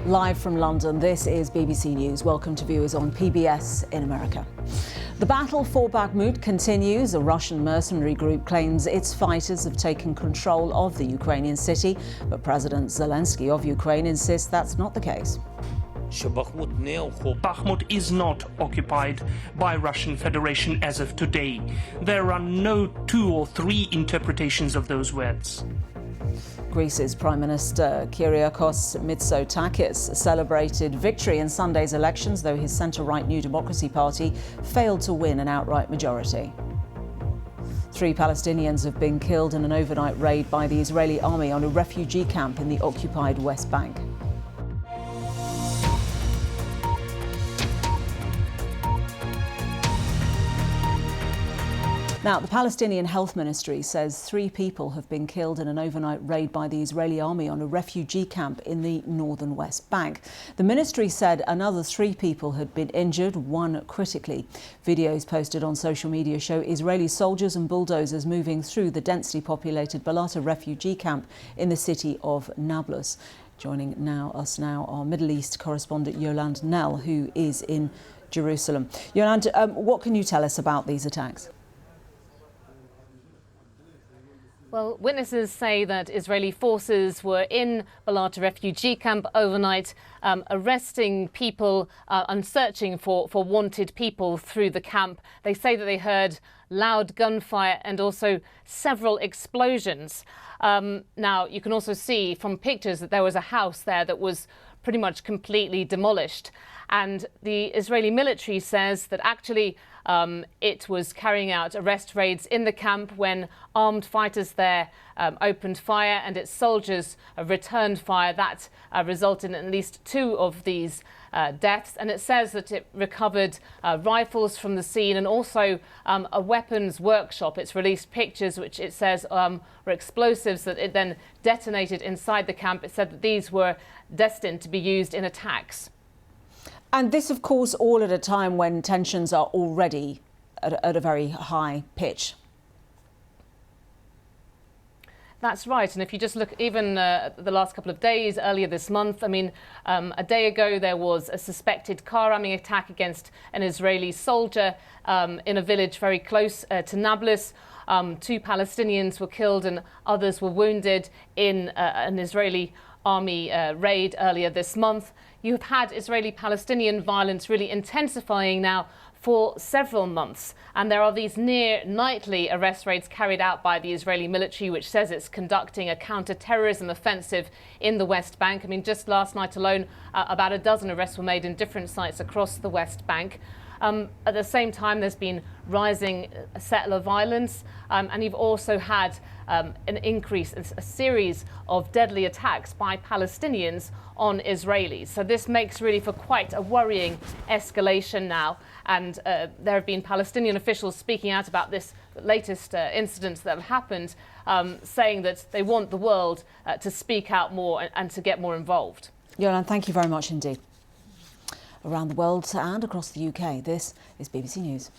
Live from London, this is BBC News. Welcome to viewers on PBS in America. The battle for Bakhmut continues. A Russian mercenary group claims its fighters have taken control of the Ukrainian city, but President Zelensky of Ukraine insists that's not the case. Bakhmut is not occupied by Russian Federation as of today. There are no two or three interpretations of those words. Greece's Prime Minister Kyriakos Mitsotakis celebrated victory in Sunday's elections, though his centre-right New Democracy Party failed to win an outright majority. 3 Palestinians have been killed in an overnight raid by the Israeli army on a refugee camp in the occupied West Bank. Now, the Palestinian Health Ministry says 3 people have been killed in an overnight raid by the Israeli army on a refugee camp in the northern West Bank. The ministry said another 3 people had been injured, 1 critically. Videos posted on social media show Israeli soldiers and bulldozers moving through the densely populated Balata refugee camp in the city of Nablus. Joining us now, our Middle East correspondent Yolande Nell, who is in Jerusalem. Yolande, what can you tell us about these attacks? Well, witnesses say that Israeli forces were in Balata refugee camp overnight, arresting people and searching for wanted people through the camp. They say that they heard loud gunfire and also several explosions. Now, you can also see from pictures that there was a house there that was pretty much completely demolished. And the Israeli military says that actually it was carrying out arrest raids in the camp when armed fighters there opened fire and its soldiers returned fire. That resulted in at least 2 of these deaths. And it says that it recovered rifles from the scene and also a weapons workshop. It's released pictures which it says were explosives that it then detonated inside the camp. It said that these were destined to be used in attacks. And this, of course, all at a time when tensions are already at a very high pitch. That's right. And if you just look even the last couple of days, earlier this month, I mean, a day ago there was a suspected car ramming attack against an Israeli soldier in a village very close to Nablus. 2 Palestinians were killed and others were wounded in an Israeli army raid earlier this month. You've had Israeli-Palestinian violence really intensifying now for several months. And there are these near nightly arrest raids carried out by the Israeli military, which says it's conducting a counter-terrorism offensive in the West Bank. I mean, just last night alone, about a dozen arrests were made in different sites across the West Bank. At the same time, there's been rising settler violence, and you've also had an increase, a series of deadly attacks by Palestinians on Israelis. So this makes really for quite a worrying escalation now. And there have been Palestinian officials speaking out about this latest incidents that have happened, saying that they want the world to speak out more and to get more involved. Yolande, thank you very much indeed. Around the world and across the UK, this is BBC News.